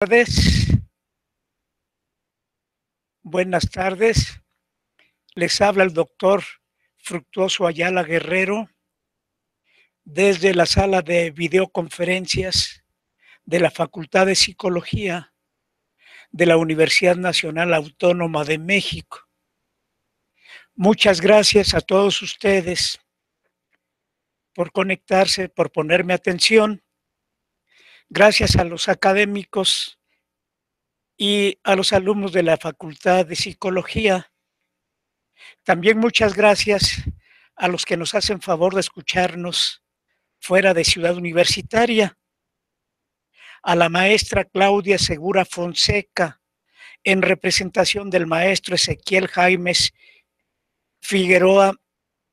Tardes. Buenas tardes. Les habla el doctor Fructuoso Ayala Guerrero desde la sala de videoconferencias de la Facultad de Psicología de la Universidad Nacional Autónoma de México. Muchas gracias a todos ustedes por conectarse, por ponerme atención. Gracias a los académicos y a los alumnos de la Facultad de Psicología. También muchas gracias a los que nos hacen favor de escucharnos fuera de Ciudad Universitaria, a la maestra Claudia Segura Fonseca, en representación del maestro Ezequiel Jaimes Figueroa,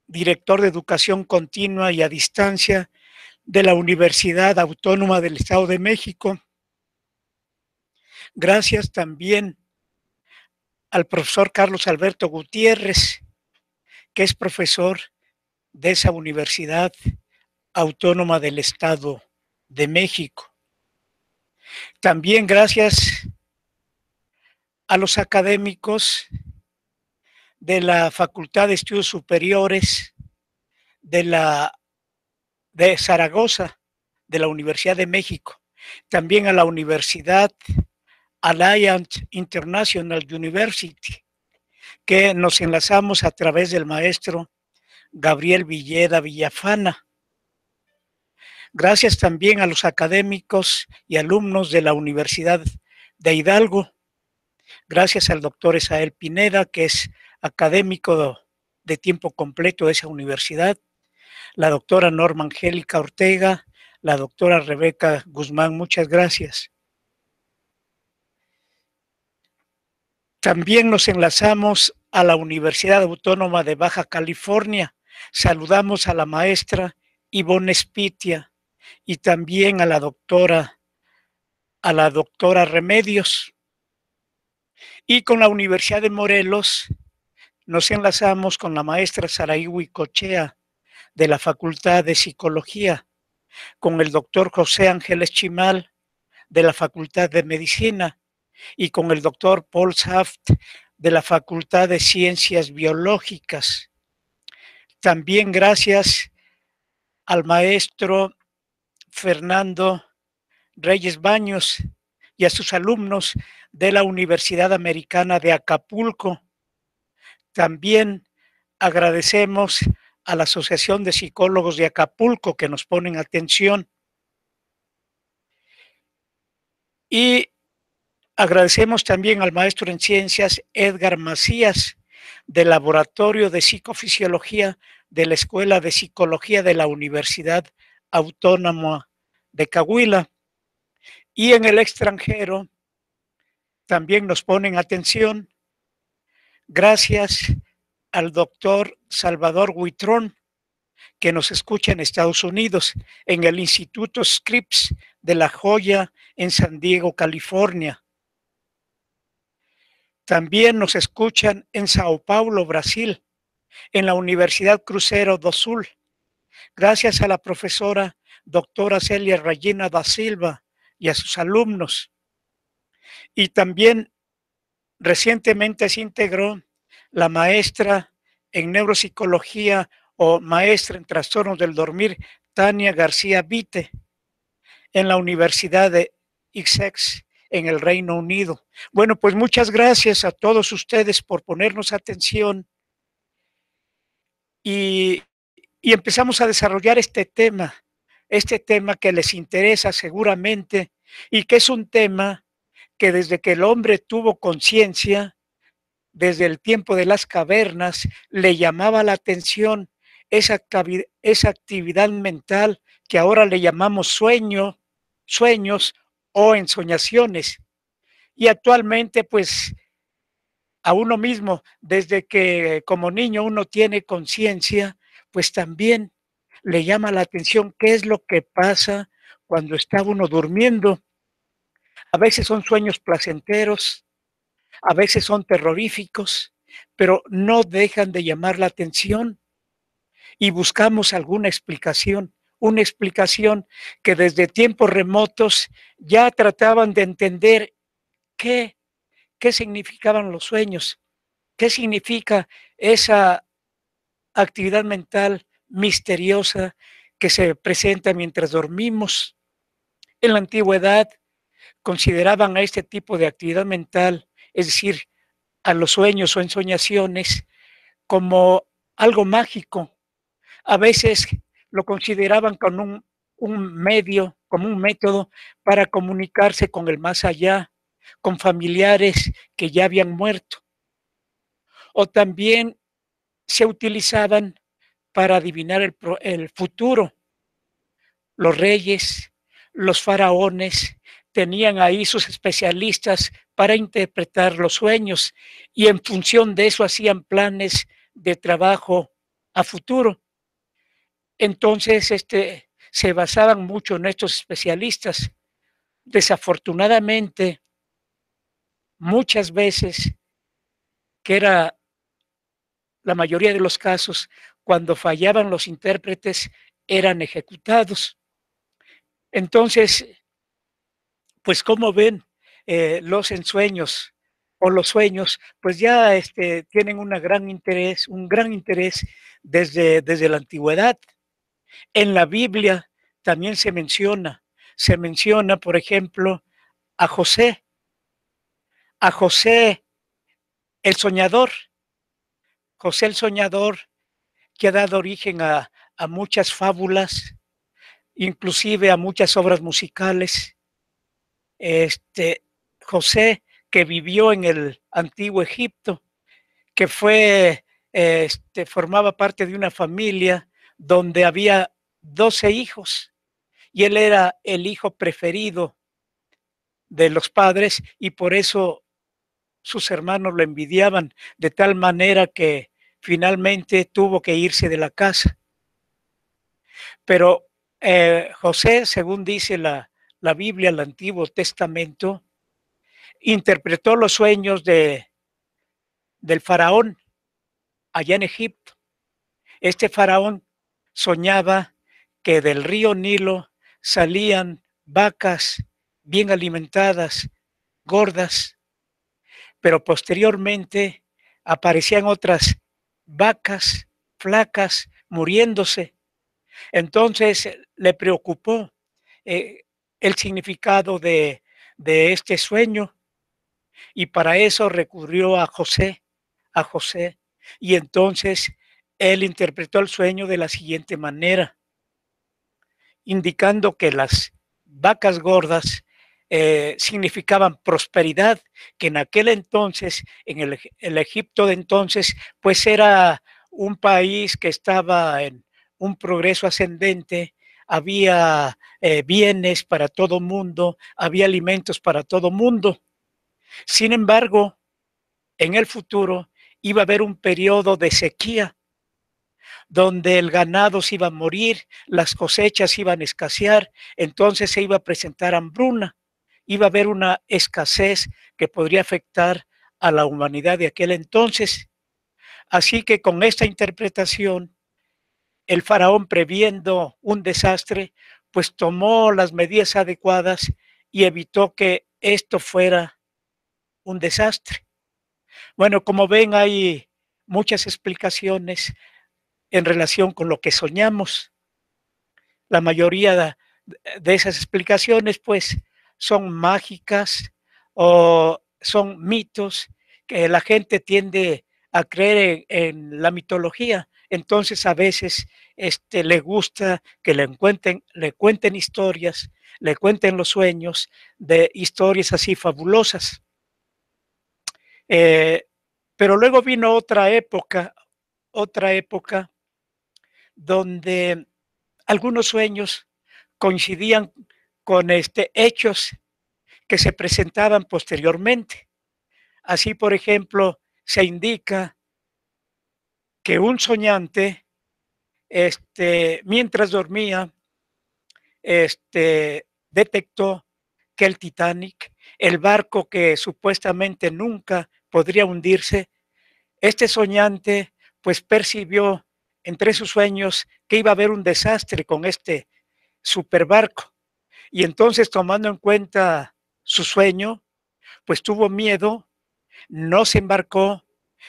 director de Educación Continua y a Distancia de la Universidad Autónoma del Estado de México. Gracias también al profesor Carlos Alberto Gutiérrez, que es profesor de esa Universidad Autónoma del Estado de México. También gracias a los académicos de la Facultad de Estudios Superiores de Zaragoza, de la Universidad de México, también a la Universidad Alliance International University, que nos enlazamos a través del maestro Gabriel Villeda Villafana. Gracias también a los académicos y alumnos de la Universidad de Hidalgo. Gracias al doctor Esael Pineda, que es académico de tiempo completo de esa universidad, la doctora Norma Angélica Ortega, la doctora Rebeca Guzmán, muchas gracias. También nos enlazamos a la Universidad Autónoma de Baja California. Saludamos a la maestra Ivonne Spitia y también a la doctora Remedios. Y con la Universidad de Morelos nos enlazamos con la maestra Saraí Huicochea de la Facultad de Psicología, con el doctor José Ángeles Chimal de la Facultad de Medicina y con el doctor Paul Saft de la Facultad de Ciencias Biológicas. También gracias al maestro Fernando Reyes Baños y a sus alumnos de la Universidad Americana de Acapulco. También agradecemos a la Asociación de Psicólogos de Acapulco que nos ponen atención. Y agradecemos también al maestro en ciencias Edgar Macías del Laboratorio de Psicofisiología de la Escuela de Psicología de la Universidad Autónoma de Coahuila. Y en el extranjero también nos ponen atención gracias al doctor Salvador Huitrón, que nos escucha en Estados Unidos, en el Instituto Scripps de La Joya, en San Diego, California. También nos escuchan en Sao Paulo, Brasil, en la Universidad Cruzeiro do Sul, gracias a la profesora doctora Celia Regina da Silva y a sus alumnos. Y también recientemente se integró la maestra en neuropsicología o maestra en trastornos del dormir, Tania García Vite, en la Universidad de Essex, en el Reino Unido. Bueno, pues muchas gracias a todos ustedes por ponernos atención y empezamos a desarrollar este tema que les interesa seguramente y que es un tema que desde que el hombre tuvo conciencia, desde el tiempo de las cavernas, le llamaba la atención esa actividad mental que ahora le llamamos sueños o ensoñaciones. Y actualmente, pues, a uno mismo, desde que como niño uno tiene conciencia, pues también le llama la atención qué es lo que pasa cuando está uno durmiendo. A veces son sueños placenteros, a veces son terroríficos, pero no dejan de llamar la atención y buscamos alguna explicación una explicación que desde tiempos remotos ya trataban de entender qué, qué significaban los sueños, qué significa esa actividad mental misteriosa que se presenta mientras dormimos. En la antigüedad consideraban a este tipo de actividad mental, es decir, a los sueños o ensoñaciones, como algo mágico. A veces lo consideraban con un medio, como un método para comunicarse con el más allá, con familiares que ya habían muerto. O también se utilizaban para adivinar el futuro. Los reyes, los faraones tenían ahí sus especialistas para interpretar los sueños y en función de eso hacían planes de trabajo a futuro. Entonces, se basaban mucho en estos especialistas. Desafortunadamente, muchas veces, que era la mayoría de los casos, cuando fallaban los intérpretes, eran ejecutados. Entonces, pues como ven, los ensueños o los sueños, pues ya tienen un gran interés desde la antigüedad. En la Biblia también se menciona, por ejemplo, a José, a José el soñador, José el soñador que ha dado origen a muchas fábulas, inclusive a muchas obras musicales. Este, José que vivió en el antiguo Egipto, que formaba parte de una familia donde había 12 hijos y él era el hijo preferido de los padres y por eso sus hermanos lo envidiaban de tal manera que finalmente tuvo que irse de la casa. Pero José, según dice la Biblia, el Antiguo Testamento, interpretó los sueños del faraón allá en Egipto. Este faraón soñaba que del río Nilo salían vacas bien alimentadas, gordas, pero posteriormente aparecían otras vacas flacas muriéndose. Entonces le preocupó eh, el significado de este sueño y para eso recurrió a José, y entonces él interpretó el sueño de la siguiente manera, indicando que las vacas gordas significaban prosperidad, que en aquel entonces, en el Egipto de entonces, pues era un país que estaba en un progreso ascendente, había bienes para todo mundo, había alimentos para todo mundo. Sin embargo, en el futuro iba a haber un periodo de sequía donde el ganado se iba a morir, las cosechas iban a escasear, entonces se iba a presentar hambruna, iba a haber una escasez que podría afectar a la humanidad de aquel entonces. Así que con esta interpretación, el faraón, previendo un desastre, pues tomó las medidas adecuadas y evitó que esto fuera un desastre. Bueno, como ven, hay muchas explicaciones en relación con lo que soñamos. La mayoría de esas explicaciones, pues, son mágicas o son mitos que la gente tiende a creer en la mitología. Entonces, a veces le gusta que le cuenten historias, le cuenten los sueños de historias así fabulosas. Eh, pero luego vino otra época donde algunos sueños coincidían con hechos que se presentaban posteriormente. Así, por ejemplo, se indica que un soñante, mientras dormía, detectó que el Titanic, el barco que supuestamente nunca podría hundirse, este soñante pues percibió entre sus sueños que iba a haber un desastre con este superbarco. Y entonces, tomando en cuenta su sueño, pues tuvo miedo, no se embarcó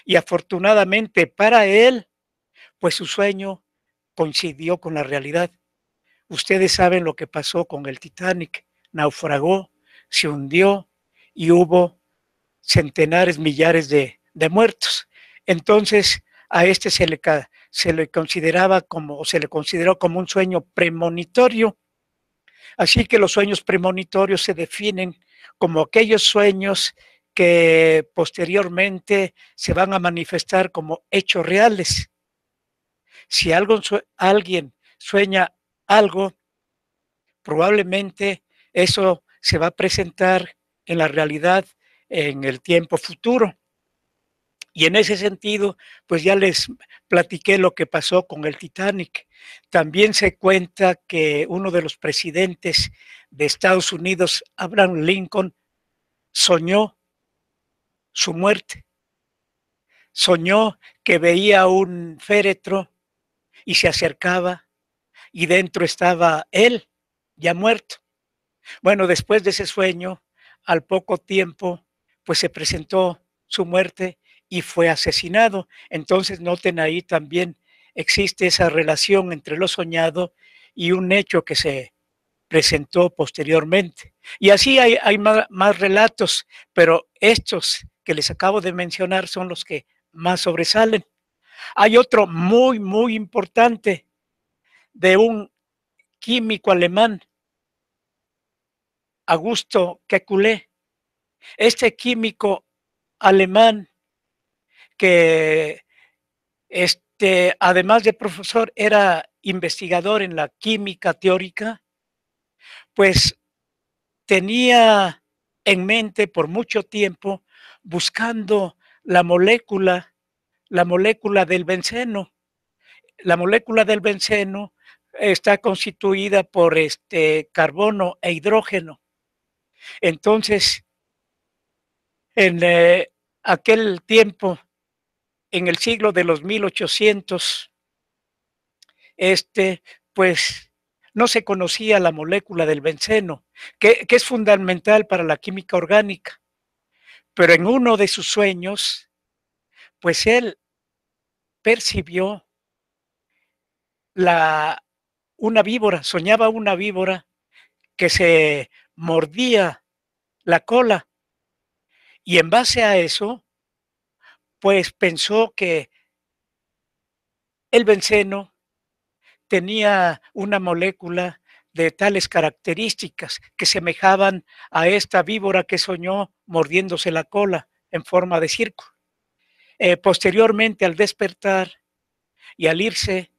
y afortunadamente para él, pues su sueño coincidió con la realidad. Ustedes saben lo que pasó con el Titanic, naufragó, se hundió y hubo centenares, millares de muertos. Entonces, a este se le consideraba como, o se le consideró como un sueño premonitorio. Así que los sueños premonitorios se definen como aquellos sueños que posteriormente se van a manifestar como hechos reales. Si alguien sueña algo, probablemente eso se va a presentar en la realidad en el tiempo futuro. Y en ese sentido, pues ya les platiqué lo que pasó con el Titanic. También se cuenta que uno de los presidentes de Estados Unidos, Abraham Lincoln, soñó su muerte. Soñó que veía un féretro y se acercaba y dentro estaba él, ya muerto. Bueno, después de ese sueño, al poco tiempo, pues se presentó su muerte y fue asesinado. Entonces, noten ahí también existe esa relación entre lo soñado y un hecho que se presentó posteriormente. Y así hay más relatos, pero estos que les acabo de mencionar son los que más sobresalen. Hay otro muy, muy importante de un químico alemán, Augusto Kekulé. Este químico alemán que además de profesor era investigador en la química teórica, pues tenía en mente por mucho tiempo buscando la molécula del benceno. La molécula del benceno está constituida por carbono e hidrógeno. Entonces, en aquel tiempo, en el siglo de los 1800, pues no se conocía la molécula del benceno, que es fundamental para la química orgánica. Pero en uno de sus sueños, pues él percibió una víbora, soñaba una víbora que se mordía la cola y en base a eso, pues pensó que el benceno tenía una molécula de tales características que semejaban a esta víbora que soñó mordiéndose la cola en forma de círculo. Posteriormente, al despertar y al irse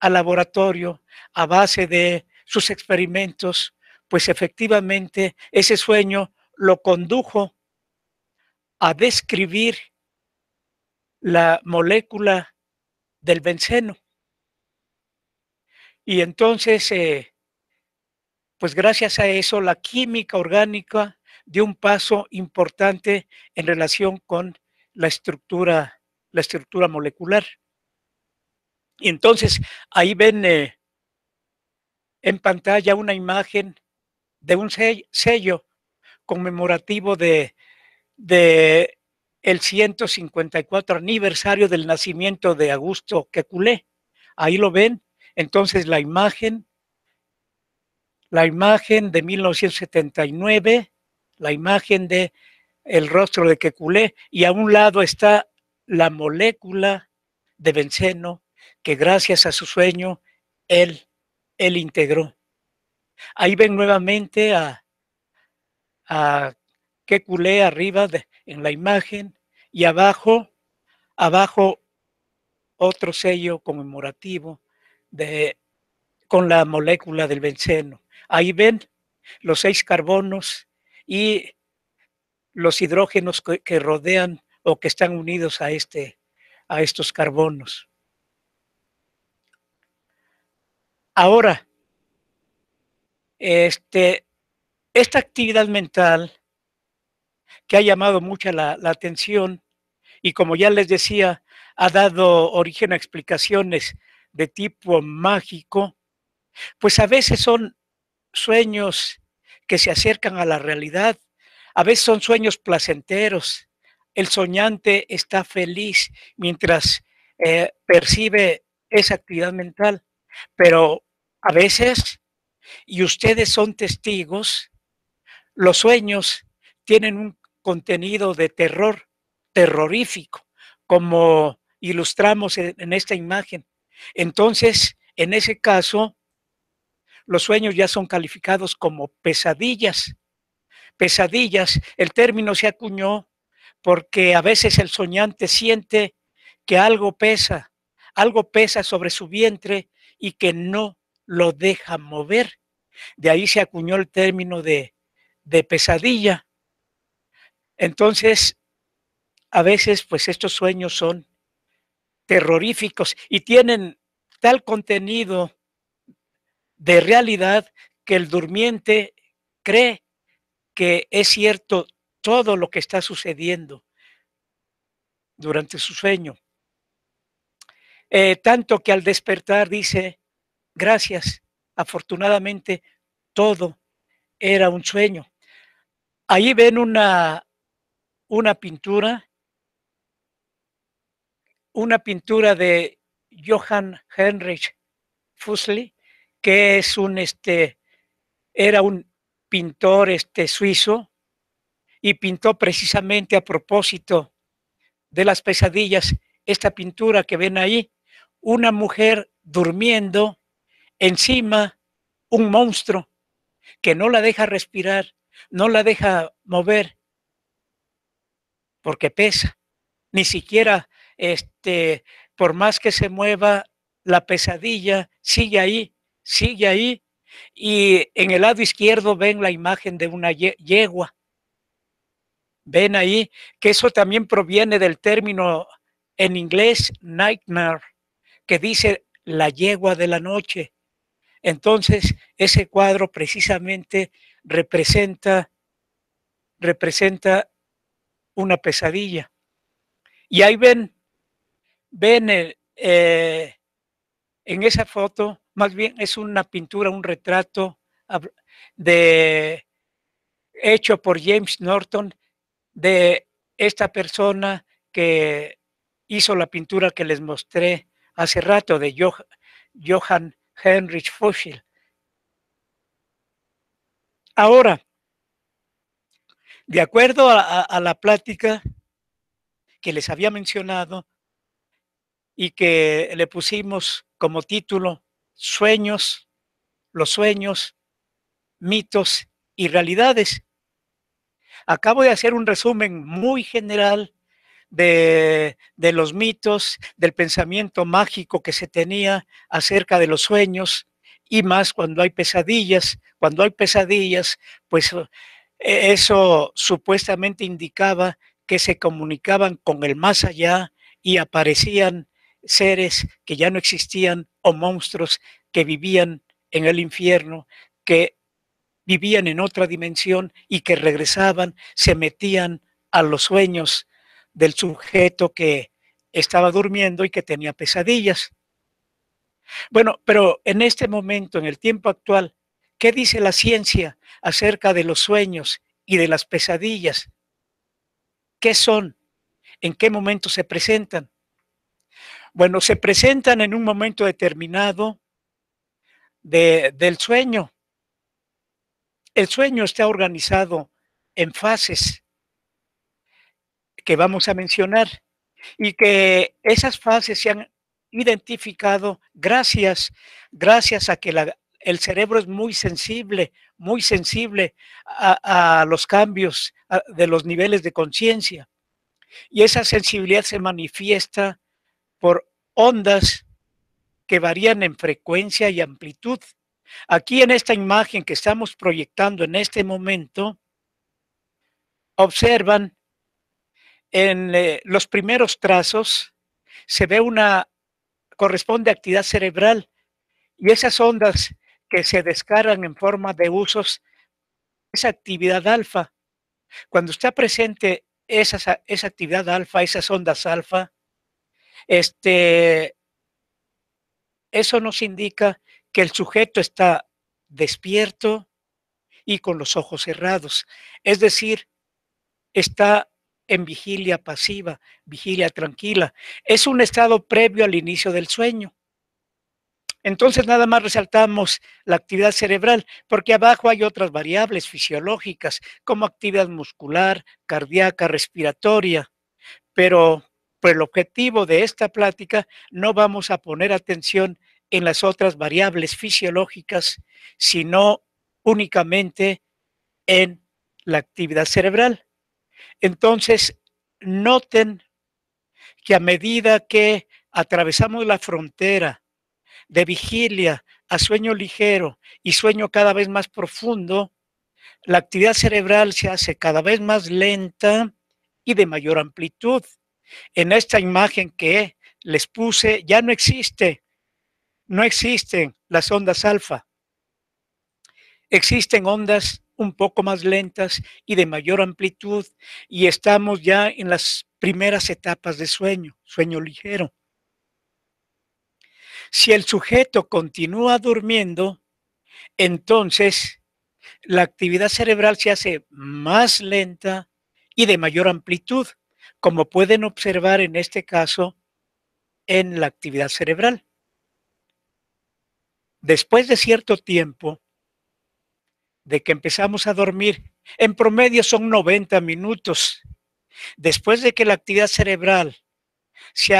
al laboratorio a base de sus experimentos, pues efectivamente ese sueño lo condujo a describir la molécula del benceno. Y entonces, pues gracias a eso, la química orgánica dio un paso importante en relación con la estructura molecular. Y entonces ahí ven en pantalla una imagen de un sello conmemorativo de el 154 aniversario del nacimiento de Augusto Kekulé. Ahí lo ven. Entonces la imagen de 1979, la imagen de el rostro de Kekulé, y a un lado está la molécula de benceno que gracias a su sueño él integró. Ahí ven nuevamente a Kekulé arriba en la imagen y abajo otro sello conmemorativo con la molécula del benceno. Ahí ven los 6 carbonos y los hidrógenos que rodean o que están unidos a estos carbonos. Ahora, esta actividad mental que ha llamado mucha la atención y como ya les decía, ha dado origen a explicaciones de tipo mágico, pues a veces son sueños que se acercan a la realidad, a veces son sueños placenteros. El soñante está feliz mientras percibe esa actividad mental, pero a veces, y ustedes son testigos, los sueños tienen un contenido de terror, terrorífico, como ilustramos en esta imagen. Entonces, en ese caso, los sueños ya son calificados como pesadillas. Pesadillas, el término se acuñó porque a veces el soñante siente que algo pesa sobre su vientre y que no lo deja mover. De ahí se acuñó el término de pesadilla. Entonces, a veces, pues estos sueños son terroríficos y tienen tal contenido de realidad que el durmiente cree que es cierto todo lo que está sucediendo durante su sueño. Tanto que al despertar dice, gracias, afortunadamente todo era un sueño. Ahí ven una pintura de Johann Heinrich Füssli, que es era un pintor suizo y pintó precisamente a propósito de las pesadillas esta pintura que ven ahí, una mujer durmiendo encima un monstruo que no la deja respirar, no la deja mover porque pesa, ni siquiera por más que se mueva la pesadilla sigue ahí y en el lado izquierdo ven la imagen de una yegua. Ven ahí que eso también proviene del término en inglés nightmare, que dice la yegua de la noche. Entonces, ese cuadro precisamente representa una pesadilla. Y ahí ven en esa foto, más bien es una pintura, un retrato de, hecho por James Norton de esta persona que hizo la pintura que les mostré hace rato de Johann Heinrich Füssli. Ahora, de acuerdo a la plática que les había mencionado y que le pusimos como título Sueños, los sueños, mitos y realidades. Acabo de hacer un resumen muy general de los mitos, del pensamiento mágico que se tenía acerca de los sueños y más cuando hay pesadillas. Cuando hay pesadillas, pues eso supuestamente indicaba que se comunicaban con el más allá y aparecían seres que ya no existían o monstruos que vivían en el infierno, que vivían en otra dimensión y que regresaban, se metían a los sueños del sujeto que estaba durmiendo y que tenía pesadillas. Bueno, pero en este momento, en el tiempo actual, ¿qué dice la ciencia acerca de los sueños y de las pesadillas? ¿Qué son? ¿En qué momento se presentan? Bueno, se presentan en un momento determinado del sueño. El sueño está organizado en fases que vamos a mencionar y que esas fases se han identificado gracias a que el cerebro es muy sensible a los cambios de los niveles de conciencia. Y esa sensibilidad se manifiesta por ondas que varían en frecuencia y amplitud. Aquí en esta imagen que estamos proyectando en este momento, observan en los primeros trazos, se ve corresponde a actividad cerebral y esas ondas que se descargan en forma de usos, esa actividad alfa. Cuando está presente esa actividad alfa, esas ondas alfa, este, eso nos indica que el sujeto está despierto y con los ojos cerrados, es decir, está en vigilia pasiva, vigilia tranquila. Es un estado previo al inicio del sueño. Entonces nada más resaltamos la actividad cerebral, porque abajo hay otras variables fisiológicas, como actividad muscular, cardíaca, respiratoria, pero por el objetivo de esta plática no vamos a poner atención en las otras variables fisiológicas, sino únicamente en la actividad cerebral. Entonces, noten que a medida que atravesamos la frontera de vigilia a sueño ligero y sueño cada vez más profundo, la actividad cerebral se hace cada vez más lenta y de mayor amplitud. En esta imagen que les puse ya no existen las ondas alfa, existen ondas un poco más lentas y de mayor amplitud, y estamos ya en las primeras etapas de sueño, sueño ligero. Si el sujeto continúa durmiendo, entonces la actividad cerebral se hace más lenta y de mayor amplitud, como pueden observar en este caso en la actividad cerebral. Después de cierto tiempo de que empezamos a dormir, en promedio son 90 minutos, después de que la actividad cerebral se,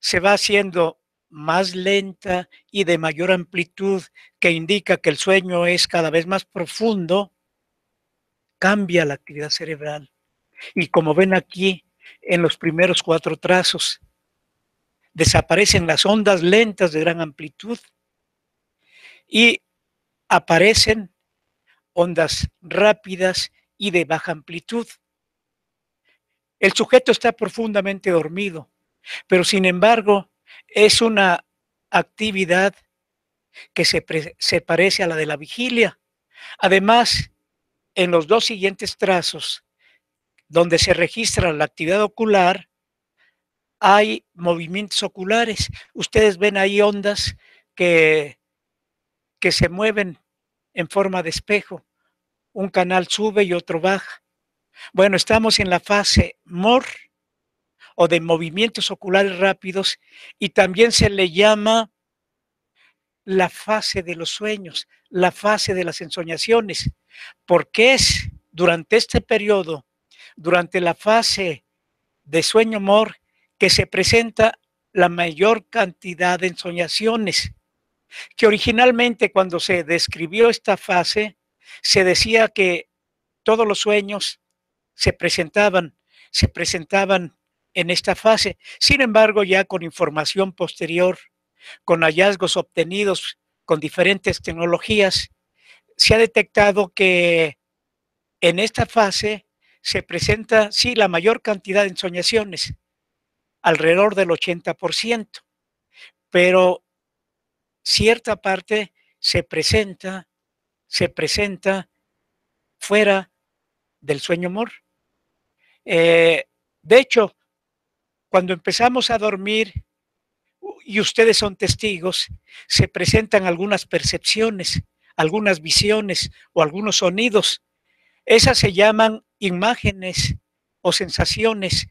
se va haciendo más lenta y de mayor amplitud, que indica que el sueño es cada vez más profundo, cambia la actividad cerebral. Y como ven aquí en los primeros 4 trazos, desaparecen las ondas lentas de gran amplitud y aparecen ondas rápidas y de baja amplitud. El sujeto está profundamente dormido, pero sin embargo es una actividad que se parece a la de la vigilia. Además, en los 2 siguientes trazos, donde se registra la actividad ocular, hay movimientos oculares. Ustedes ven ahí ondas que, que se mueven en forma de espejo. Un canal sube y otro baja. Bueno, estamos en la fase MOR o de movimientos oculares rápidos, y también se le llama la fase de los sueños, la fase de las ensoñaciones, porque es durante este periodo, durante la fase de sueño MOR, que se presenta la mayor cantidad de ensoñaciones, que originalmente cuando se describió esta fase, se decía que todos los sueños se presentaban en esta fase. Sin embargo, ya con información posterior, con hallazgos obtenidos con diferentes tecnologías, se ha detectado que en esta fase se presenta, sí, la mayor cantidad de ensoñaciones, alrededor del 80%, pero cierta parte se presenta fuera del sueño MOR. De hecho, cuando empezamos a dormir, y ustedes son testigos, se presentan algunas percepciones, algunas visiones o algunos sonidos. Esas se llaman imágenes o sensaciones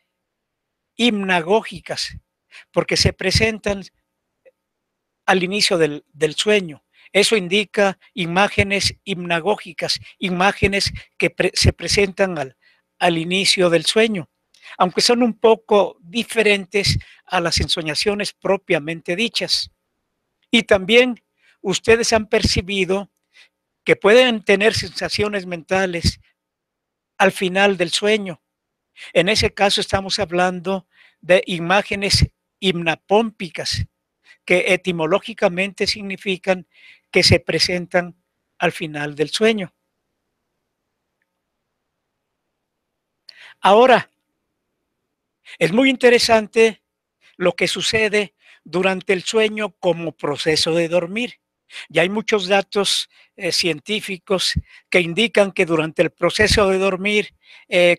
hipnagógicas, porque se presentan al inicio del sueño. Eso indica imágenes hipnagógicas, imágenes que se presentan al inicio del sueño, aunque son un poco diferentes a las ensoñaciones propiamente dichas. Y también ustedes han percibido que pueden tener sensaciones mentales al final del sueño. En ese caso estamos hablando de imágenes hipnapómpicas, que etimológicamente significan que se presentan al final del sueño. Ahora, es muy interesante lo que sucede durante el sueño como proceso de dormir. Y hay muchos datos científicos que indican que durante el proceso de dormir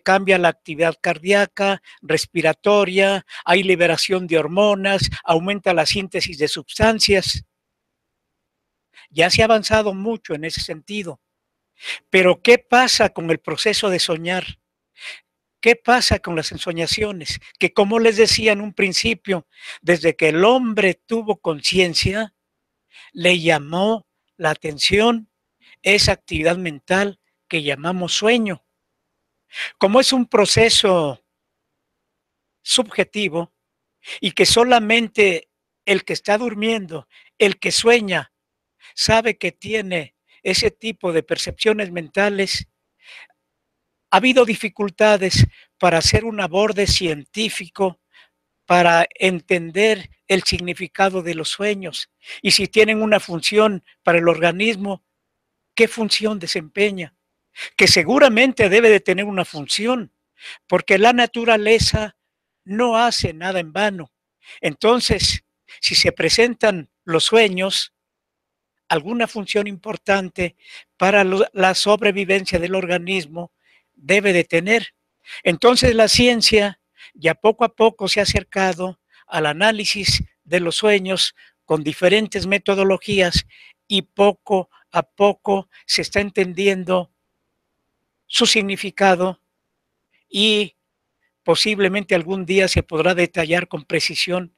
cambia la actividad cardíaca, respiratoria, hay liberación de hormonas, aumenta la síntesis de sustancias. Ya se ha avanzado mucho en ese sentido. Pero ¿qué pasa con el proceso de soñar? ¿Qué pasa con las ensoñaciones? Que como les decía en un principio, desde que el hombre tuvo conciencia, le llamó la atención esa actividad mental que llamamos sueño. Como es un proceso subjetivo y que solamente el que está durmiendo, el que sueña, sabe que tiene ese tipo de percepciones mentales, ha habido dificultades para hacer un aborde científico para entender el significado de los sueños y si tienen una función para el organismo, ¿qué función desempeña? Que seguramente debe de tener una función, porque la naturaleza no hace nada en vano. Entonces, si se presentan los sueños, alguna función importante para la sobrevivencia del organismo debe de tener. Entonces, la ciencia ya poco a poco se ha acercado al análisis de los sueños con diferentes metodologías y poco a poco se está entendiendo su significado y posiblemente algún día se podrá detallar con precisión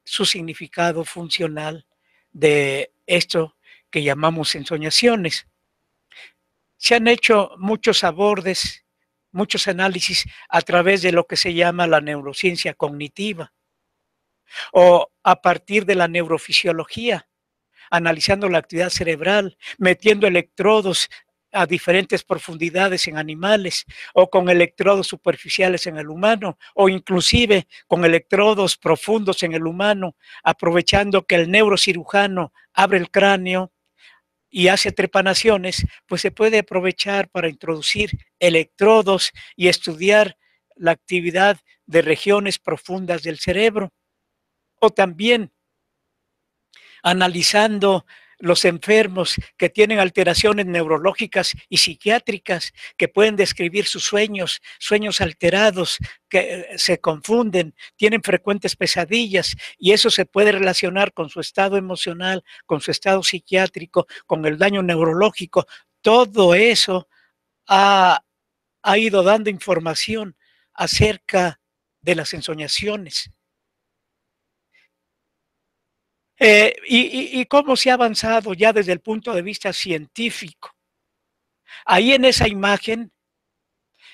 su significado funcional de esto que llamamos ensoñaciones. Se han hecho muchos abordes, muchos análisis a través de lo que se llama la neurociencia cognitiva o a partir de la neurofisiología, analizando la actividad cerebral, metiendo electrodos a diferentes profundidades en animales o con electrodos superficiales en el humano o inclusive con electrodos profundos en el humano, aprovechando que el neurocirujano abre el cráneo y hace trepanaciones, pues se puede aprovechar para introducir electrodos y estudiar la actividad de regiones profundas del cerebro. O también analizando los enfermos que tienen alteraciones neurológicas y psiquiátricas, que pueden describir sus sueños, sueños alterados, que se confunden, tienen frecuentes pesadillas y eso se puede relacionar con su estado emocional, con su estado psiquiátrico, con el daño neurológico. Todo eso ha, ha ido dando información acerca de las ensoñaciones. Y cómo se ha avanzado ya desde el punto de vista científico. Ahí en esa imagen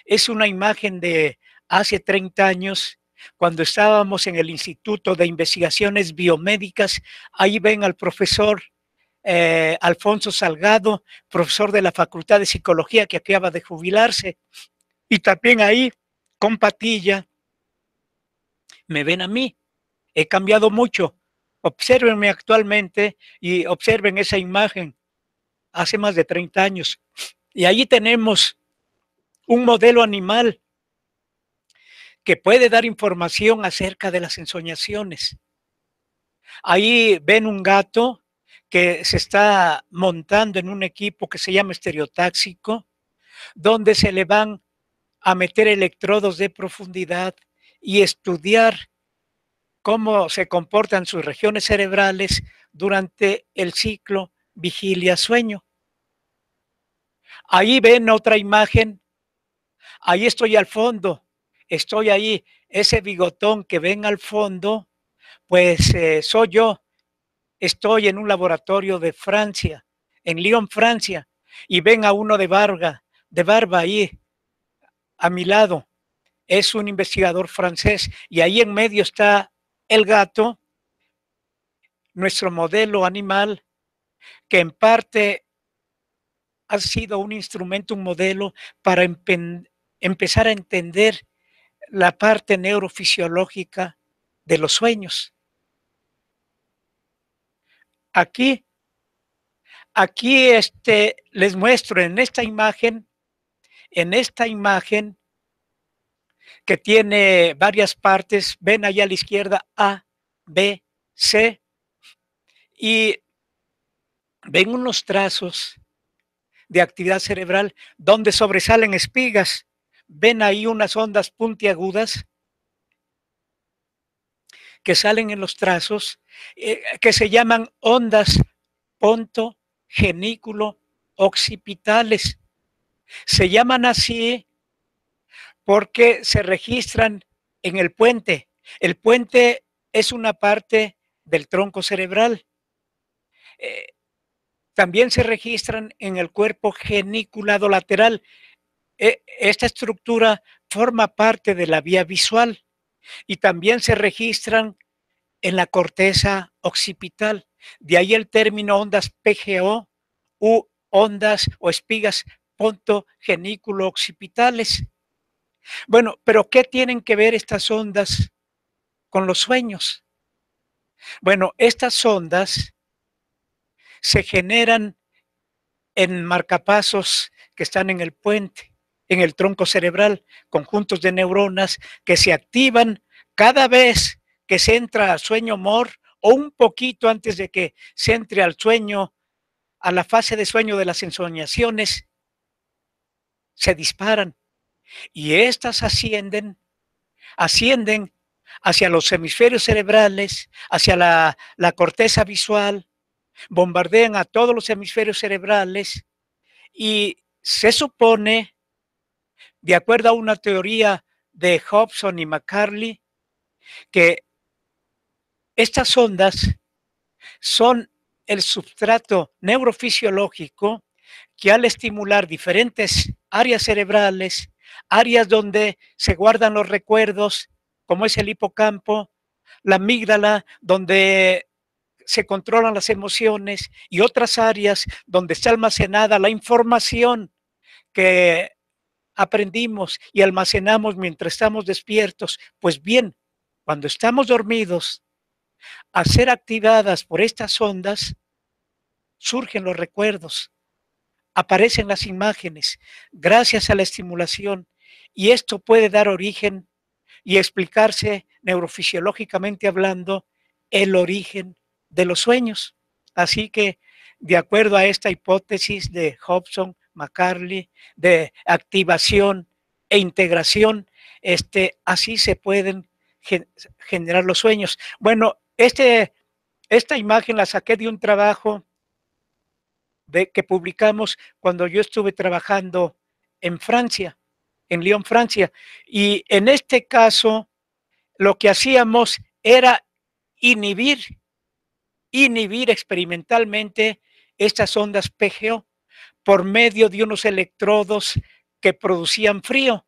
es una imagen de hace 30 años, cuando estábamos en el Instituto de Investigaciones Biomédicas. Ahí ven al profesor Alfonso Salgado, profesor de la Facultad de Psicología que acaba de jubilarse. Y también ahí, con Patilla, me ven a mí. He cambiado mucho. Obsérvenme actualmente y observen esa imagen hace más de 30 años. Y ahí tenemos un modelo animal que puede dar información acerca de las ensoñaciones. Ahí ven un gato que se está montando en un equipo que se llama estereotáxico, donde se le van a meter electrodos de profundidad y estudiar cómo se comportan sus regiones cerebrales durante el ciclo vigilia-sueño. Ahí ven otra imagen, ahí estoy al fondo, estoy ahí, ese bigotón que ven al fondo, pues soy yo, estoy en un laboratorio de Francia, en Lyon, Francia, y ven a uno de barba ahí, a mi lado, es un investigador francés, y ahí en medio está el gato, nuestro modelo animal, que en parte ha sido un instrumento, un modelo para empezar a entender la parte neurofisiológica de los sueños. Aquí, aquí les muestro en esta imagen que tiene varias partes, ven allá a la izquierda A, B, C, y ven unos trazos de actividad cerebral donde sobresalen espigas. Ven ahí unas ondas puntiagudas que salen en los trazos, que se llaman ondas pontogenículo occipitales. Se llaman así porque se registran en el puente. El puente es una parte del tronco cerebral. Eh, También se registran en el cuerpo geniculado lateral. Esta estructura forma parte de la vía visual y también se registran en la corteza occipital. De ahí el término ondas PGO u ondas o espigas pontogenículo occipitales. Bueno, pero ¿qué tienen que ver estas ondas con los sueños? Bueno, estas ondas se generan en marcapasos que están en el puente, en el tronco cerebral, conjuntos de neuronas que se activan cada vez que se entra al sueño MOR o un poquito antes de que se entre al sueño, a la fase de sueño de las ensoñaciones, se disparan y estas ascienden hacia los hemisferios cerebrales, hacia la corteza visual, bombardean a todos los hemisferios cerebrales y se supone, de acuerdo a una teoría de Hobson y McCarley, que estas ondas son el substrato neurofisiológico que al estimular diferentes áreas cerebrales, áreas donde se guardan los recuerdos, como es el hipocampo, la amígdala, donde se controlan las emociones, y otras áreas donde está almacenada la información que aprendimos y almacenamos mientras estamos despiertos. Pues bien, cuando estamos dormidos, al ser activadas por estas ondas, surgen los recuerdos, aparecen las imágenes gracias a la estimulación, y esto puede dar origen y explicarse neurofisiológicamente hablando el origen de los sueños. Así que, de acuerdo a esta hipótesis de Hobson, McCarley, de activación e integración, así se pueden generar los sueños. Bueno, esta imagen la saqué de un trabajo que publicamos cuando yo estuve trabajando en Francia, en Lyon, Francia. Y en este caso, lo que hacíamos era inhibir experimentalmente estas ondas PGO por medio de unos electrodos que producían frío.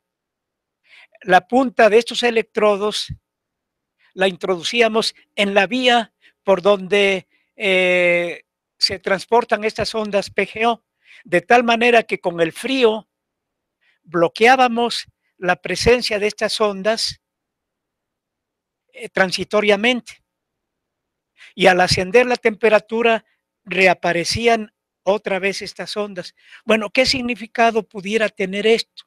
La punta de estos electrodos la introducíamos en la vía por donde se transportan estas ondas PGO, de tal manera que con el frío bloqueábamos la presencia de estas ondas transitoriamente, y al ascender la temperatura reaparecían otra vez estas ondas. Bueno, ¿qué significado pudiera tener esto?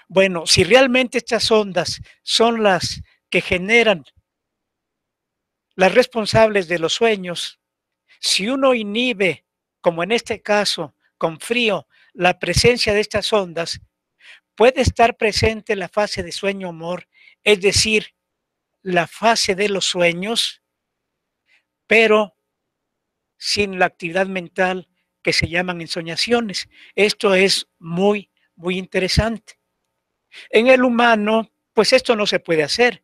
Bueno, si realmente estas ondas son las que generan, las responsables de los sueños, si uno inhibe, como en este caso, con frío, la presencia de estas ondas, puede estar presente la fase de sueño MOR, es decir, la fase de los sueños, pero sin la actividad mental que se llaman ensoñaciones. Esto es muy, muy interesante. En el humano, pues esto no se puede hacer.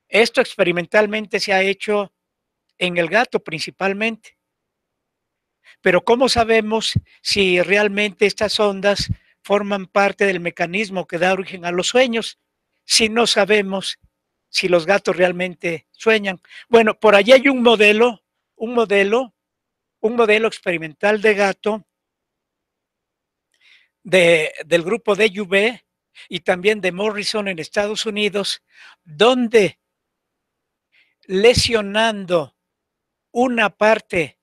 Esto experimentalmente se ha hecho en el gato principalmente. Pero ¿cómo sabemos si realmente estas ondas forman parte del mecanismo que da origen a los sueños, si no sabemos si los gatos realmente sueñan? Bueno, por allí hay un modelo experimental de gato del grupo DUV y también de Morrison en Estados Unidos, donde lesionando una parte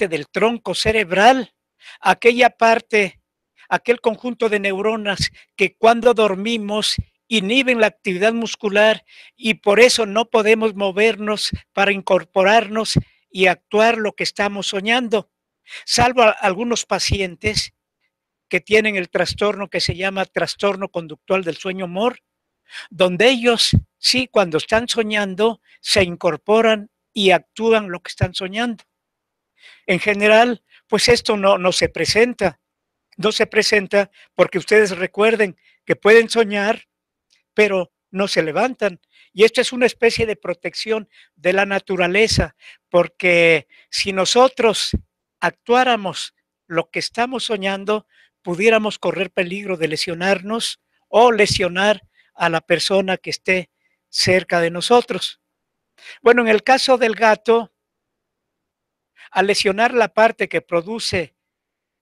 del tronco cerebral, aquel conjunto de neuronas que cuando dormimos inhiben la actividad muscular y por eso no podemos movernos para incorporarnos y actuar lo que estamos soñando, salvo algunos pacientes que tienen el trastorno que se llama trastorno conductual del sueño-humor, donde ellos sí, cuando están soñando, se incorporan y actúan lo que están soñando. En general, pues esto no se presenta. No se presenta porque ustedes recuerden que pueden soñar, pero no se levantan. Y esto es una especie de protección de la naturaleza, porque si nosotros actuáramos lo que estamos soñando, pudiéramos correr peligro de lesionarnos o lesionar a la persona que esté cerca de nosotros. Bueno, en el caso del gato, al lesionar la parte que produce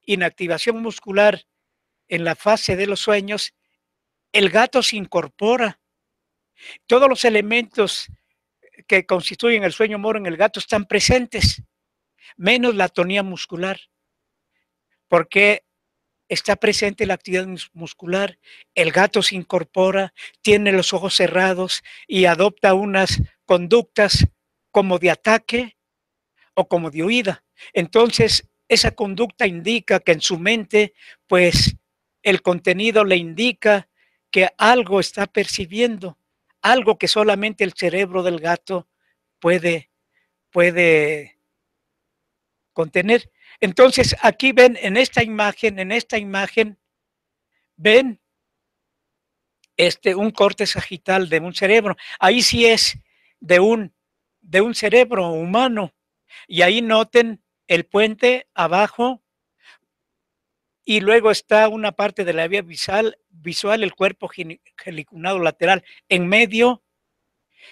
inactivación muscular en la fase de los sueños, el gato se incorpora. Todos los elementos que constituyen el sueño moro en el gato están presentes, menos la atonía muscular, porque está presente la actividad muscular, el gato se incorpora, tiene los ojos cerrados y adopta unas conductas como de ataque o como de huida. Entonces, esa conducta indica que en su mente, pues, el contenido le indica que algo está percibiendo, algo que solamente el cerebro del gato puede, puede contener. Entonces, aquí ven en esta imagen, ven un corte sagital de un cerebro. Ahí sí es de un cerebro humano. Y ahí noten el puente abajo y luego está una parte de la vía visual el cuerpo geliculado lateral en medio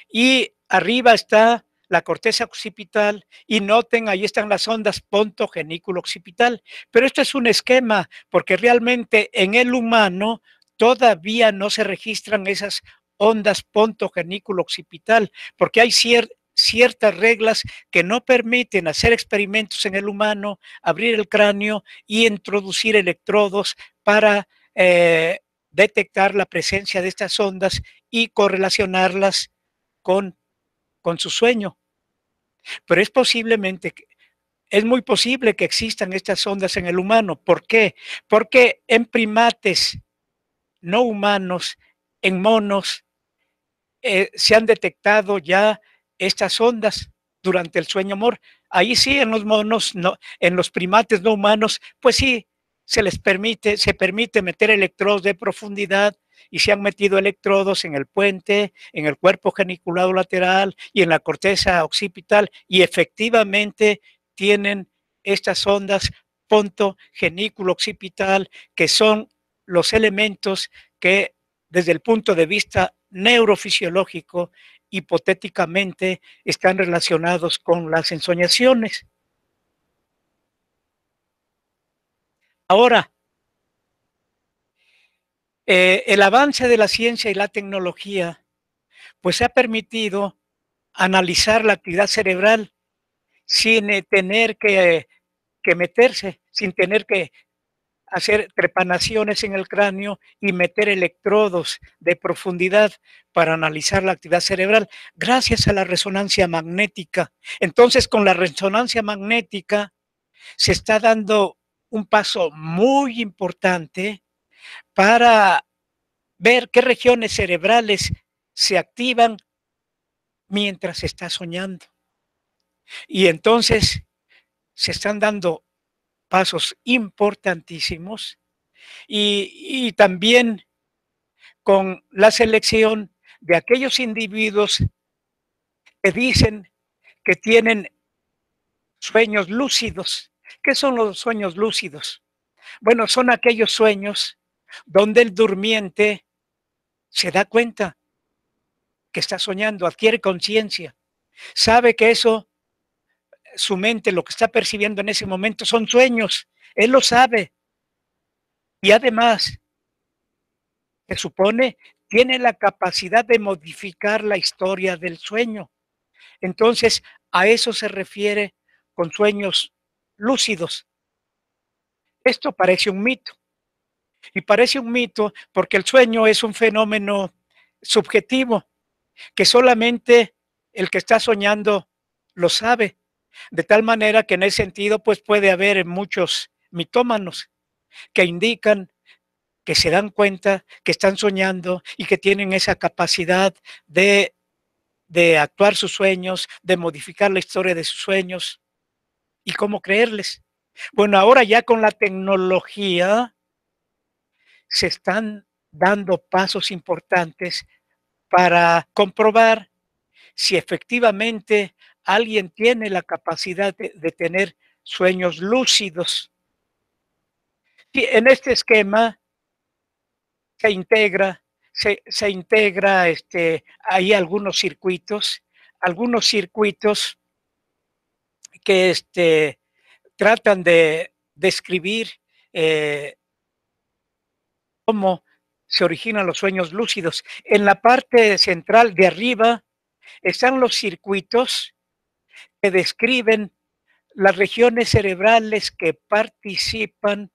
y arriba está la corteza occipital y noten, ahí están las ondas pontogenículo occipital. Pero esto es un esquema porque realmente en el humano todavía no se registran esas ondas pontogenículo occipital porque hay ciertas reglas que no permiten hacer experimentos en el humano, abrir el cráneo y introducir electrodos para detectar la presencia de estas ondas y correlacionarlas con, con su sueño. Pero es muy posible que existan estas ondas en el humano. ¿Por qué? Porque en primates no humanos, en monos, se han detectado ya estas ondas durante el sueño amor. Ahí sí, en los monos, no, en los primates no humanos, pues sí, se permite meter electrodos de profundidad y se han metido electrodos en el puente, en el cuerpo geniculado lateral y en la corteza occipital y efectivamente tienen estas ondas ponto genículo occipital que son los elementos que desde el punto de vista neurofisiológico hipotéticamente están relacionados con las ensoñaciones. Ahora, el avance de la ciencia y la tecnología pues ha permitido analizar la actividad cerebral sin tener que meterse, sin tener que hacer trepanaciones en el cráneo y meter electrodos de profundidad para analizar la actividad cerebral, gracias a la resonancia magnética. Entonces, con la resonancia magnética se está dando un paso muy importante para ver qué regiones cerebrales se activan mientras se está soñando. Y entonces se están dando pasos importantísimos y también con la selección de aquellos individuos que dicen que tienen sueños lúcidos. ¿Qué son los sueños lúcidos? Bueno, son aquellos sueños donde el durmiente se da cuenta que está soñando, adquiere conciencia, sabe que eso, su mente, lo que está percibiendo en ese momento son sueños, él lo sabe y además se supone tiene la capacidad de modificar la historia del sueño. Entonces, a eso se refiere con sueños lúcidos. Esto parece un mito, y parece un mito porque el sueño es un fenómeno subjetivo, que solamente el que está soñando lo sabe. De tal manera que en ese sentido, pues puede haber muchos mitómanos que indican que se dan cuenta que están soñando y que tienen esa capacidad de actuar sus sueños, de modificar la historia de sus sueños y cómo creerles. Bueno, ahora ya con la tecnología se están dando pasos importantes para comprobar si efectivamente alguien tiene la capacidad de tener sueños lúcidos. Y en este esquema se integra, se integra hay algunos circuitos que tratan de describir cómo se originan los sueños lúcidos. En la parte central de arriba están los circuitos que describen las regiones cerebrales que participan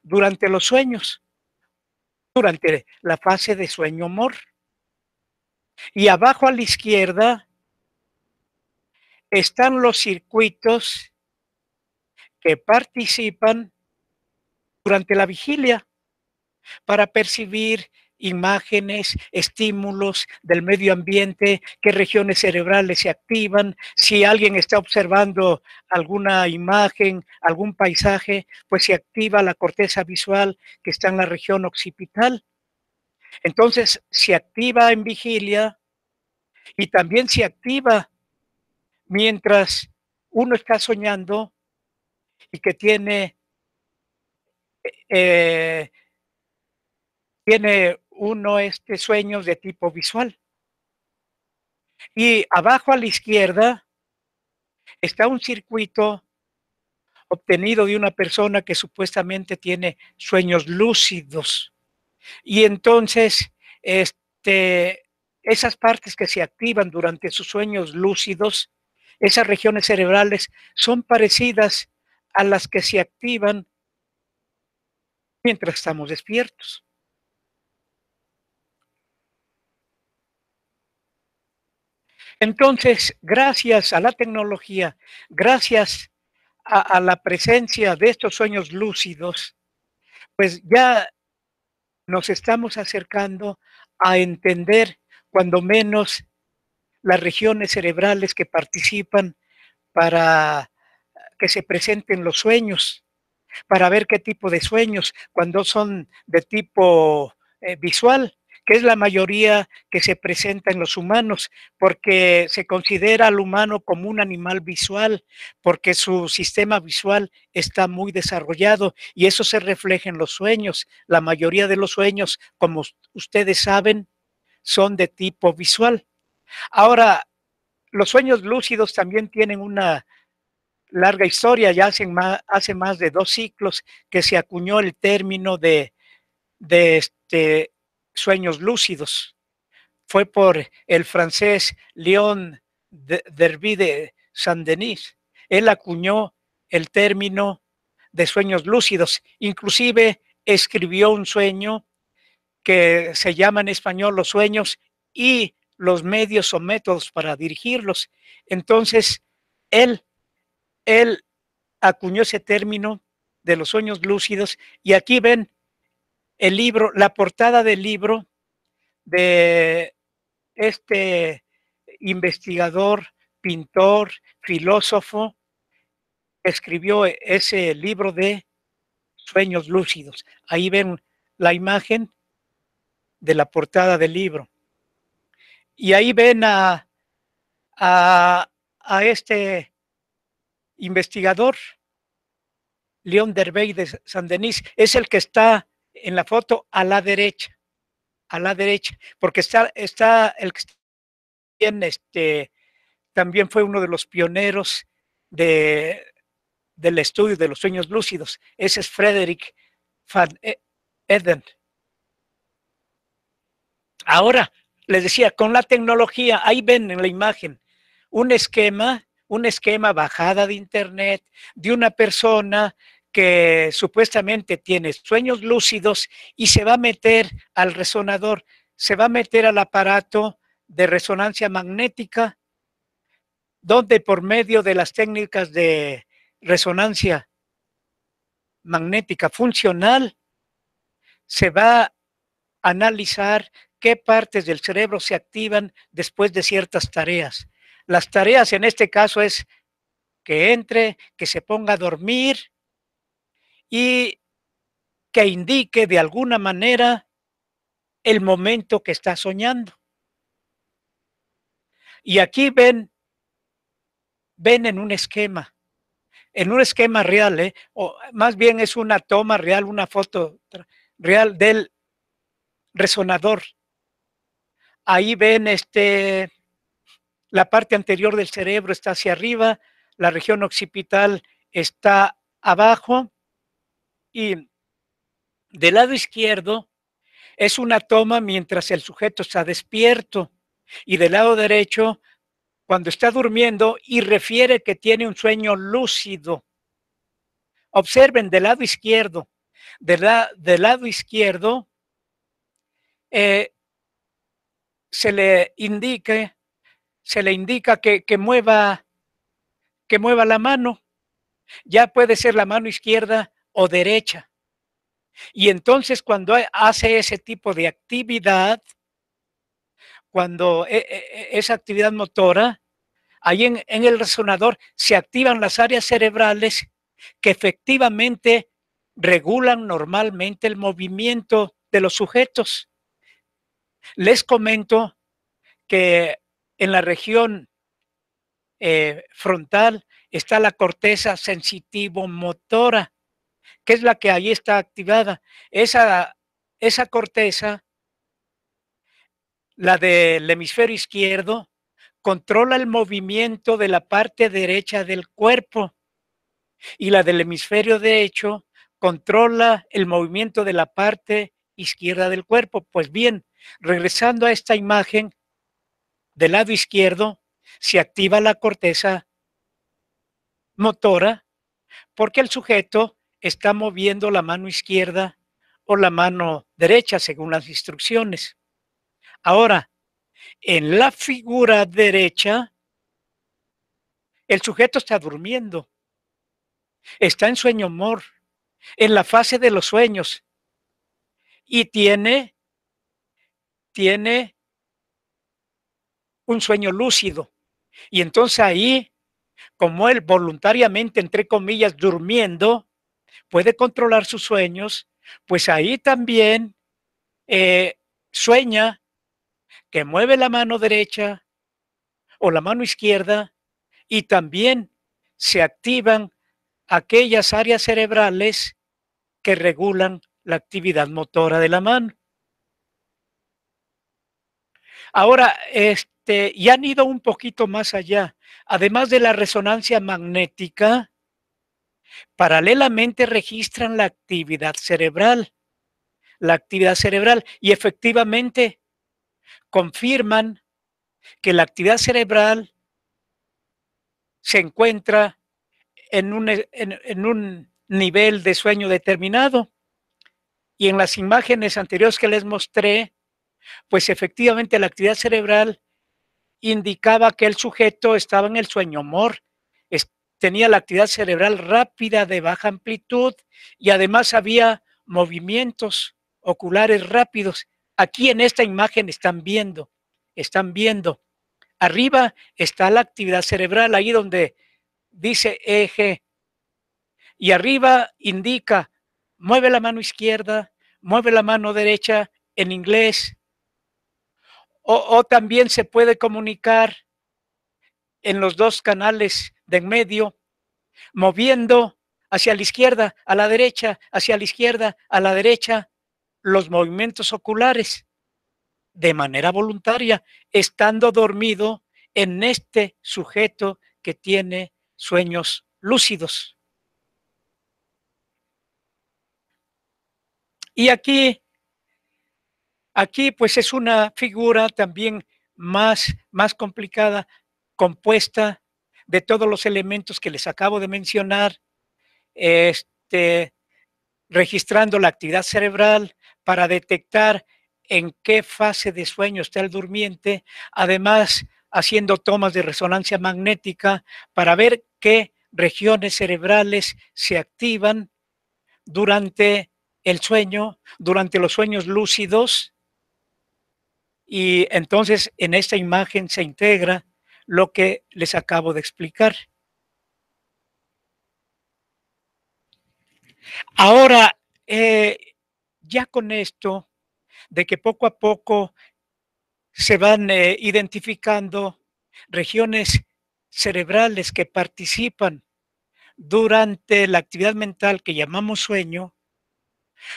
durante los sueños, durante la fase de sueño-humor. Y abajo a la izquierda están los circuitos que participan durante la vigilia para percibir imágenes, estímulos del medio ambiente, qué regiones cerebrales se activan, si alguien está observando alguna imagen, algún paisaje, pues se activa la corteza visual que está en la región occipital. Entonces se activa en vigilia y también se activa mientras uno está soñando y que eh, tiene uno sueños de tipo visual. Y abajo a la izquierda está un circuito obtenido de una persona que supuestamente tiene sueños lúcidos. Y entonces, esas partes que se activan durante sus sueños lúcidos, esas regiones cerebrales son parecidas a las que se activan mientras estamos despiertos. Entonces, gracias a la tecnología, gracias a la presencia de estos sueños lúcidos, pues ya nos estamos acercando a entender, cuando menos, las regiones cerebrales que participan para que se presenten los sueños, para ver qué tipo de sueños, cuando son de tipo visual, que es la mayoría que se presenta en los humanos, porque se considera al humano como un animal visual, porque su sistema visual está muy desarrollado y eso se refleja en los sueños. La mayoría de los sueños, como ustedes saben, son de tipo visual. Ahora, los sueños lúcidos también tienen una larga historia, ya hace más de 2 siglos que se acuñó el término de sueños lúcidos. Fue por el francés Léon Derby de Saint-Denis. Él acuñó el término de sueños lúcidos. Inclusive escribió un sueño que se llama en español Los sueños y los medios o métodos para dirigirlos. Entonces, él él acuñó ese término de los sueños lúcidos y aquí ven el libro, la portada del libro de este investigador, pintor, filósofo, que escribió ese libro de sueños lúcidos. Ahí ven la imagen de la portada del libro. Y ahí ven a este investigador, León Derbey de Saint-Denis, es el que está en la foto a la derecha, porque está el que está bien, también fue uno de los pioneros de, del estudio de los sueños lúcidos. Ese es Frederick van Eden. Ahora, les decía, con la tecnología, ahí ven en la imagen un esquema bajada de internet de una persona que supuestamente tiene sueños lúcidos y se va a meter al resonador, se va a meter al aparato de resonancia magnética donde por medio de las técnicas de resonancia magnética funcional se va a analizar qué partes del cerebro se activan después de ciertas tareas. Las tareas en este caso es que entre, que se ponga a dormir y que indique de alguna manera el momento que está soñando. Y aquí ven en un esquema real, o más bien es una toma real, una foto real del resonador. Ahí ven la parte anterior del cerebro está hacia arriba, la región occipital está abajo y del lado izquierdo es una toma mientras el sujeto está despierto y del lado derecho cuando está durmiendo y refiere que tiene un sueño lúcido. Observen del lado izquierdo, del lado izquierdo se le indica que mueva la mano. Ya puede ser la mano izquierda o derecha. Y entonces cuando hace ese tipo de actividad, cuando esa actividad motora, ahí en el resonador se activan las áreas cerebrales que efectivamente regulan normalmente el movimiento de los sujetos. Les comento que en la región frontal está la corteza sensitivo-motora, que es la que ahí está activada. Esa corteza, la del hemisferio izquierdo, controla el movimiento de la parte derecha del cuerpo y la del hemisferio derecho controla el movimiento de la parte izquierda del cuerpo. Pues bien, regresando a esta imagen, del lado izquierdo se activa la corteza motora porque el sujeto está moviendo la mano izquierda o la mano derecha según las instrucciones. Ahora, en la figura derecha, el sujeto está durmiendo, está en sueño mor, en la fase de los sueños y tiene un sueño lúcido. Y entonces ahí, como él voluntariamente, entre comillas, durmiendo, puede controlar sus sueños, pues ahí también sueña que mueve la mano derecha o la mano izquierda y también se activan aquellas áreas cerebrales que regulan la actividad motora de la mano. Ahora, y han ido un poquito más allá. Además de la resonancia magnética, paralelamente registran la actividad cerebral, y efectivamente confirman que la actividad cerebral se encuentra en un nivel de sueño determinado. Y en las imágenes anteriores que les mostré, pues efectivamente la actividad cerebral indicaba que el sujeto estaba en el sueño mor, tenía la actividad cerebral rápida de baja amplitud y además había movimientos oculares rápidos. Aquí en esta imagen están viendo, arriba está la actividad cerebral, ahí donde dice eje, y arriba indica, mueve la mano izquierda, mueve la mano derecha en inglés, o también se puede comunicar en los dos canales de en medio, moviendo hacia la izquierda, a la derecha, hacia la izquierda, a la derecha, los movimientos oculares de manera voluntaria, estando dormido en este sujeto que tiene sueños lúcidos. Y aquí pues es una figura también más complicada, compuesta de todos los elementos que les acabo de mencionar, registrando la actividad cerebral para detectar en qué fase de sueño está el durmiente, además haciendo tomas de resonancia magnética para ver qué regiones cerebrales se activan durante el sueño, durante los sueños lúcidos, y entonces en esta imagen se integra lo que les acabo de explicar. Ahora, ya con esto, de que poco a poco se van identificando regiones cerebrales que participan durante la actividad mental que llamamos sueño,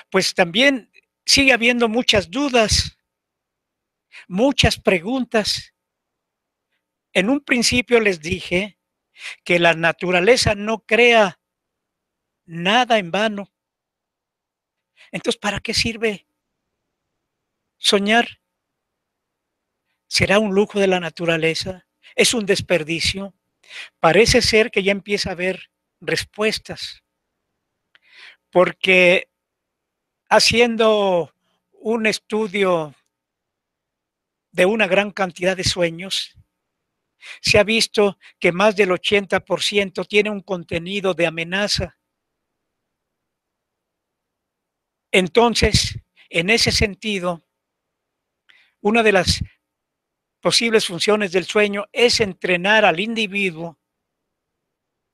pues también sigue habiendo muchas dudas, muchas preguntas. En un principio les dije que la naturaleza no crea nada en vano. Entonces, ¿para qué sirve soñar? ¿Será un lujo de la naturaleza? ¿Es un desperdicio? Parece ser que ya empieza a haber respuestas, porque haciendo un estudio de una gran cantidad de sueños, se ha visto que más del 80% tiene un contenido de amenaza. Entonces, en ese sentido, una de las posibles funciones del sueño es entrenar al individuo,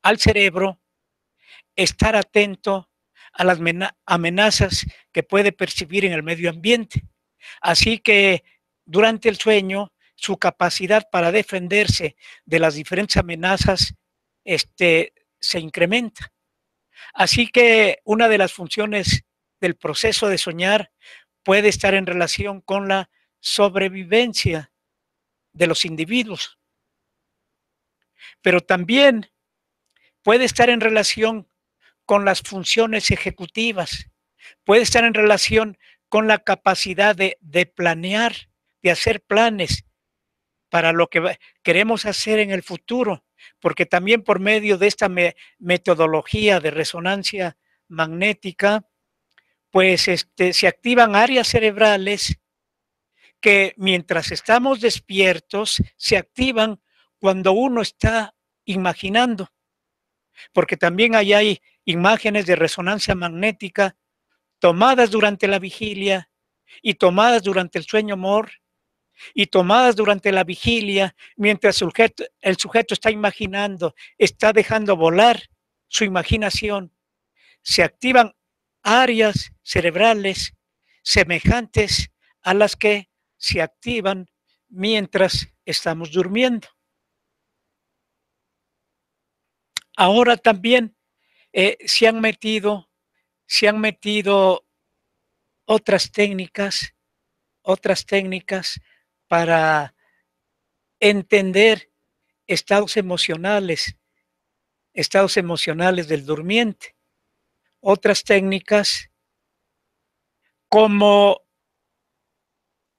al cerebro, estar atento a las amenazas que puede percibir en el medio ambiente. Así que durante el sueño, su capacidad para defenderse de las diferentes amenazas se incrementa. Así que una de las funciones del proceso de soñar puede estar en relación con la sobrevivencia de los individuos, pero también puede estar en relación con las funciones ejecutivas, puede estar en relación con la capacidad de planear, de hacer planes para lo que queremos hacer en el futuro, porque también por medio de esta metodología de resonancia magnética, pues se activan áreas cerebrales que mientras estamos despiertos se activan cuando uno está imaginando, porque también hay imágenes de resonancia magnética tomadas durante la vigilia y tomadas durante el sueño amor y tomadas durante la vigilia, mientras el sujeto está imaginando, está dejando volar su imaginación, se activan áreas cerebrales semejantes a las que se activan mientras estamos durmiendo. Ahora también se han metido otras técnicas para entender estados emocionales del durmiente. Otras técnicas como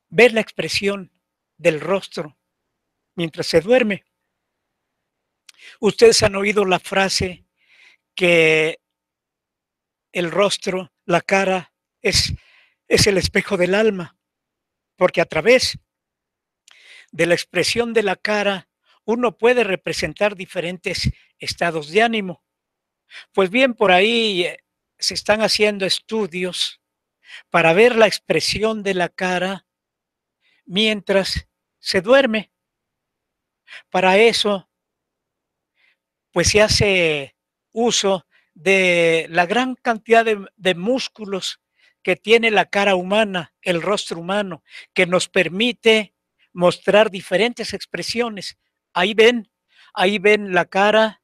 ver la expresión del rostro mientras se duerme. Ustedes han oído la frase que el rostro, la cara, es el espejo del alma, porque a través de la expresión de la cara uno puede representar diferentes estados de ánimo. Pues bien, por ahí se están haciendo estudios para ver la expresión de la cara mientras se duerme. Para eso, pues se hace uso de la gran cantidad de músculos que tiene la cara humana, el rostro humano, que nos permite mostrar diferentes expresiones. Ahí ven la cara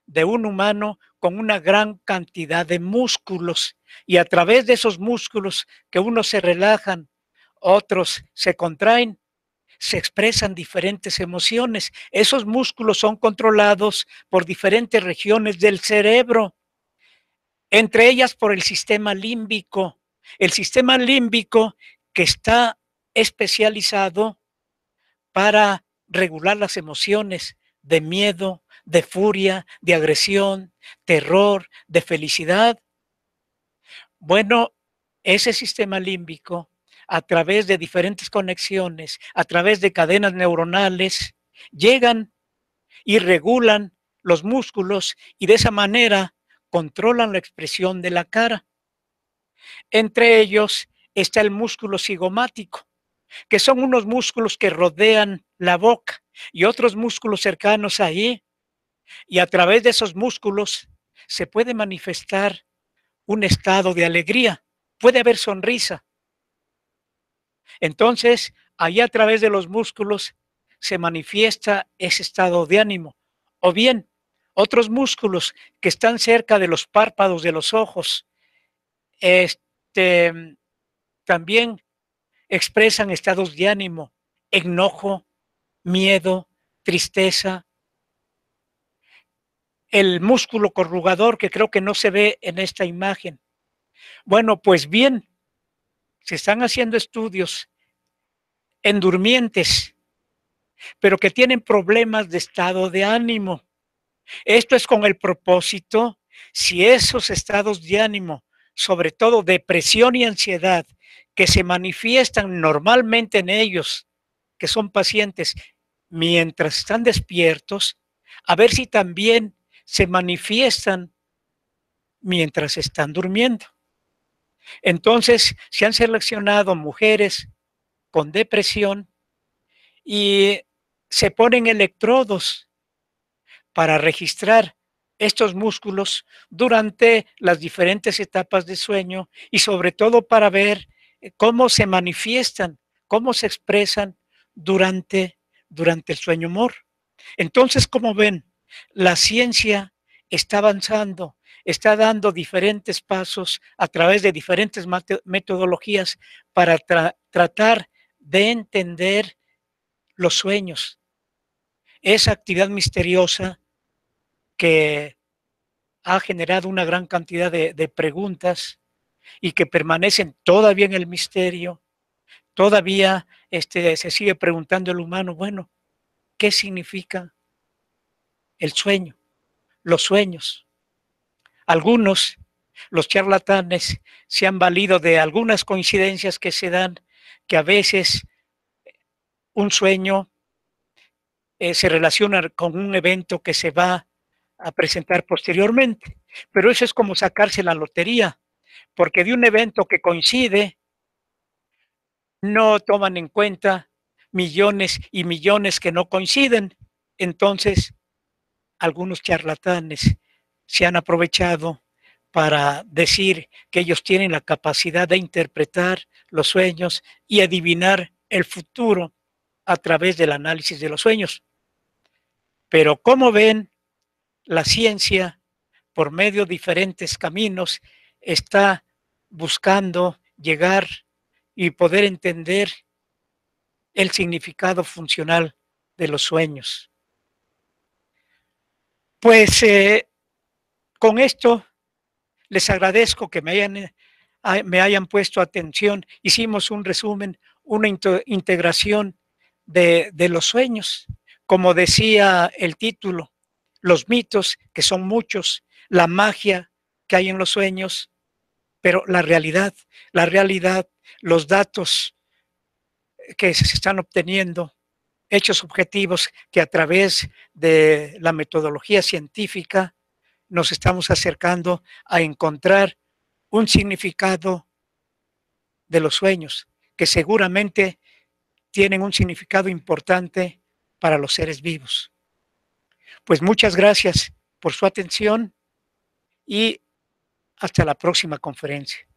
de un humano con una gran cantidad de músculos, y a través de esos músculos que unos se relajan, otros se contraen, se expresan diferentes emociones. Esos músculos son controlados por diferentes regiones del cerebro, entre ellas por el sistema límbico. El sistema límbico que está especializado para regular las emociones de miedo, de furia, de agresión, terror, de felicidad. Bueno, ese sistema límbico, a través de diferentes conexiones, a través de cadenas neuronales, llegan y regulan los músculos y de esa manera controlan la expresión de la cara. Entre ellos está el músculo cigomático, que son unos músculos que rodean la boca y otros músculos cercanos ahí, y a través de esos músculos se puede manifestar un estado de alegría, puede haber sonrisa. Entonces, ahí a través de los músculos se manifiesta ese estado de ánimo. O bien, otros músculos que están cerca de los párpados de los ojos, este, también expresan estados de ánimo, enojo, miedo, tristeza. El músculo corrugador, que creo que no se ve en esta imagen. Bueno, pues bien, se están haciendo estudios en durmientes, pero que tienen problemas de estado de ánimo. Esto es con el propósito, si esos estados de ánimo, sobre todo depresión y ansiedad, que se manifiestan normalmente en ellos, que son pacientes, mientras están despiertos, a ver si también se manifiestan mientras están durmiendo. Entonces, se han seleccionado mujeres con depresión y se ponen electrodos para registrar estos músculos durante las diferentes etapas de sueño y sobre todo para ver cómo se manifiestan, cómo se expresan durante el sueño humor. Entonces, como ven, la ciencia está avanzando, está dando diferentes pasos a través de diferentes metodologías para tratar de entender los sueños, esa actividad misteriosa que ha generado una gran cantidad de preguntas y que permanecen todavía en el misterio. Todavía se sigue preguntando el humano, bueno, ¿qué significa el sueño? Los sueños. Algunos, los charlatanes, se han valido de algunas coincidencias que se dan, que a veces un sueño se relaciona con un evento que se va a presentar posteriormente. Pero eso es como sacarse la lotería, porque de un evento que coincide, no toman en cuenta millones y millones que no coinciden. Entonces, algunos charlatanes se han aprovechado para decir que ellos tienen la capacidad de interpretar los sueños y adivinar el futuro a través del análisis de los sueños. Pero como ven, la ciencia, por medio de diferentes caminos, está buscando llegar y poder entender el significado funcional de los sueños. Pues con esto les agradezco que me hayan puesto atención. Hicimos un resumen, una integración de los sueños. Como decía el título, los mitos, que son muchos, la magia que hay en los sueños, pero la realidad, los datos que se están obteniendo, hechos objetivos que a través de la metodología científica nos estamos acercando a encontrar un significado de los sueños, que seguramente tienen un significado importante para los seres vivos. Pues muchas gracias por su atención y hasta la próxima conferencia.